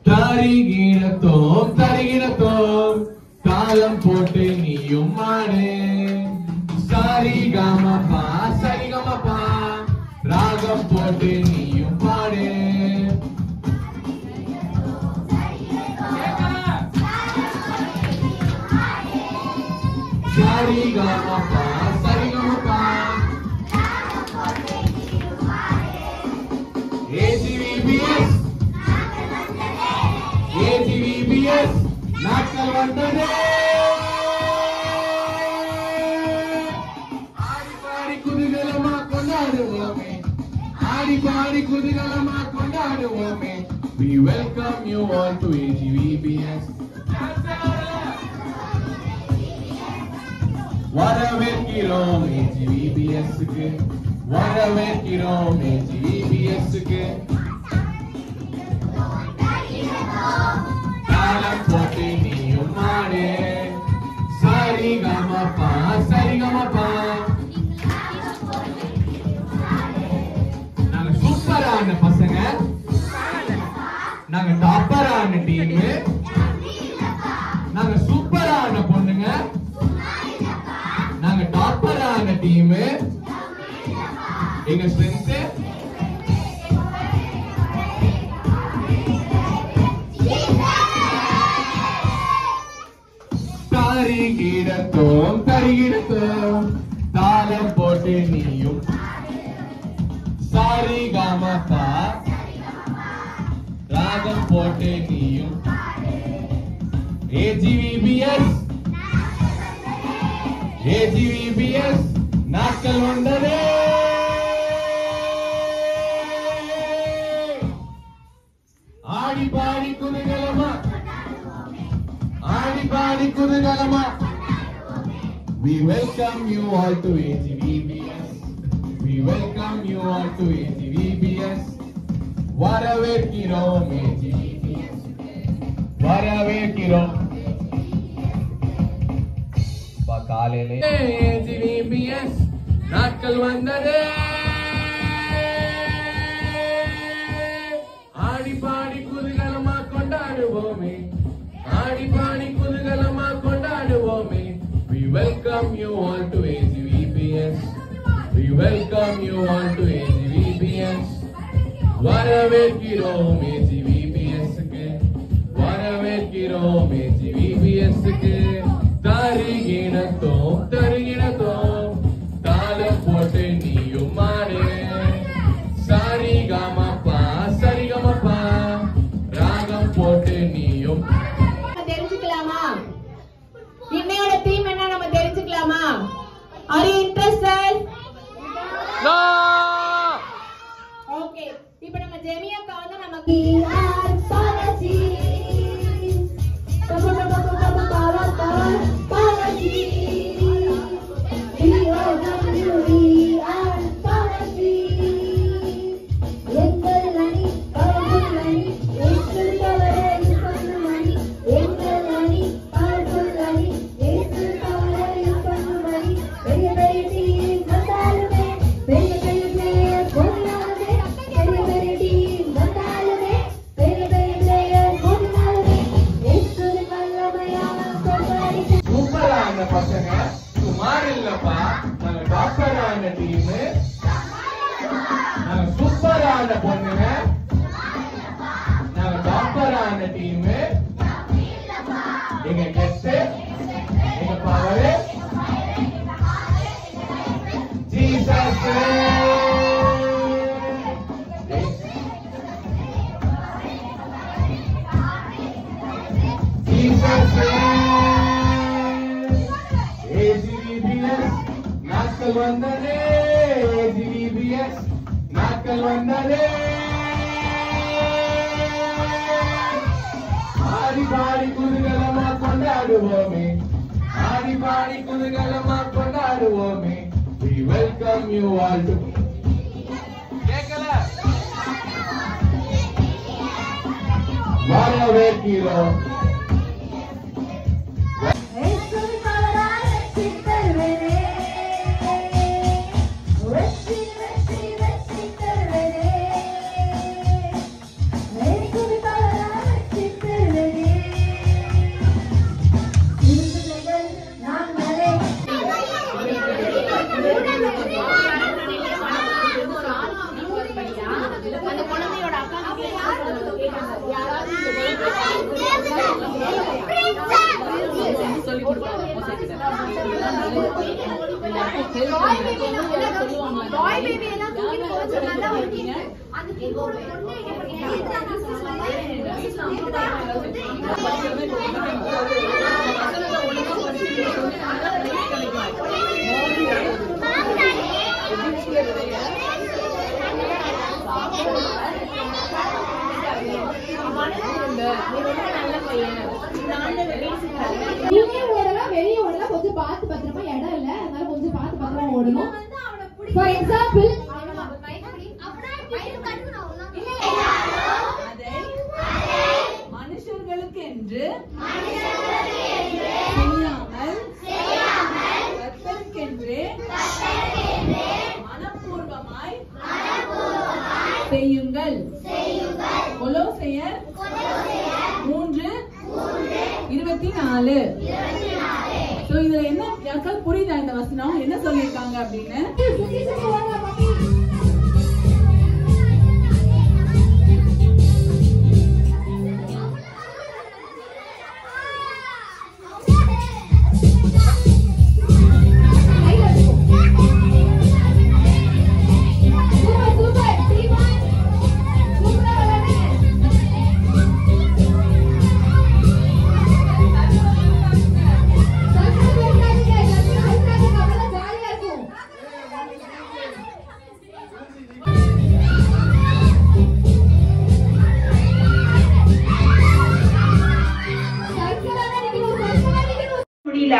தருகிடத்தோம் தருகிடத்தோம் தாளம் போட்டு நீயும் மாடு சரிகமபா சரிகமபா ராகம் போட்டு நீயும் பாடு சரிகமபா சரிகமபா AGVBS AGVBS நாட்கள் வந்ததே ஆடி பாடி குதூகலமா கொண்டாடுவோமே ஆடி பாடி குதூகலமா கொண்டாடுவோமே We welcome you all to AGVBS வரவேற்கிறோம் AGVBS க்கு வரவேற்கிறோம் AGVBS க்கு தாளம் போட்டு நீயும் மாடு சரிகமபா சரிகமபா நாங்க சூப்பரான பசங்க நாங்க டாப்பரான டீம் நாங்க சூப்பரான பொண்ணுங்க நாங்க டாப்பரான டீம் எங்க ஸ்ட்ரென்த் தருகிடத்தோம் தருகிடத்தோம் தாளம் போட்டு நீயும் சரிகமபா ராகம் போட்டு நீயும் AGVBS AGVBS நாட்கள் வந்ததே ஆடி பாடி குதூகலமா ஆடி பாடி குதூகலமா We welcome you all to AGVBS We welcome you all to AGVBS வரவேற்கிறோம் AGVBS வரவேற்கிறோம் காலையிலே AGVBS நாட்கள் வந்ததே ஆடி பாடி குதூகலமா கொண்டாடுவோமே ஆடி பாடி குதூகலமா கொண்டாடுவோமே We welcome you all to AGVBS We welcome you all to AGVBS வரவேற்கிறோம் AGVBS க்கு வரவேற்கிறோம் AGVBS க்கு தருகிடத்தோம் தருகிடத்தோம் தாளம் போட்டு நீயும் மாடு சரிகமபா சரிகமபா ராகம் போட்டு நீயும் தெரிஞ்சுக்கலாமா இன்னையோட தீம் என்ன நம்ம தெரிஞ்சுக்கலாமா Are you interested? No Okay இப்போ நம்ம ஜெமியாக்கா வந்து நமக்கு policy பசங்க சுமார் இல்லப்பா நாங்க டாப்பரான டீம் நாங்க சூப்பரான பொண்ணுங்க நாங்க டாப்பரான டீம் எங்க கெஸ்ட் எங்க பவர் ஜீசஸ் ஜீசஸ் AGVBS நாட்கள் வந்ததே AGVBS நாட்கள் வந்ததே ஆடி பாடி குதூகலமா கொண்டாடுவோமே ஆடி பாடி குதூகலமா கொண்டாடுவோமே We welcome you all to கேக்கல வரவேற்கிறோம் சொல்லி கொடுப்பாங்க. வெளியே ஓடலாம், கொஞ்சம் பார்த்து பத்திரமா, இடம் இல்ல, அதனால கொஞ்சம் பார்த்து பத்திரமா ஓடணும். ஃபார் எக்ஸாம்பிள் மனுஷர்களுக்கு என்று செய்யாமல் கர்த்தருக்கென்று மனப்பூர்வமாய் செய்யுங்கள். கொலோசையர் 3:24. சோ இதுல என்ன யாருக்காவது புரியுதா இந்த வசனம் என்ன சொல்லிருக்காங்க அப்படின்னு?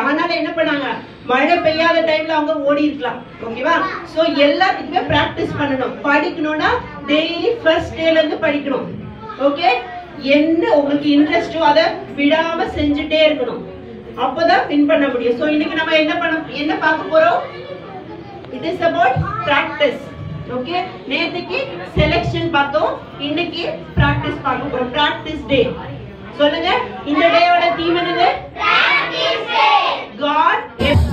அதனால என்ன பண்ணாங்க, மழை பெய்யாத டைம்ல அவங்க ஓடி இருக்கலாம். ஓகேவா? சோ எல்லாத்துக்குமே பிராக்டிஸ் பண்ணணும். படிக்கணும்னா டெய்லி ஃபர்ஸ்ட் டேல இருந்து படிக்கணும். ஓகே? என்ன உங்களுக்கு இன்ட்ரெஸ்டோ அதை விடாம செஞ்சுட்டே இருக்கணும். அப்பதான் வின் பண்ண முடியும். சோ இன்னைக்கு நம்ம என்ன பார்க்க போறோம்? It is about practice. Okay? நேத்துக்கு செலக்ஷன் பார்த்தோம், இன்னைக்கு பிராக்டிஸ் பார்க்க போறோம். பிராக்டிஸ் டே. சொல்லுங்க, இந்த டேயோட தீம் என்னது? Practice day. God Let's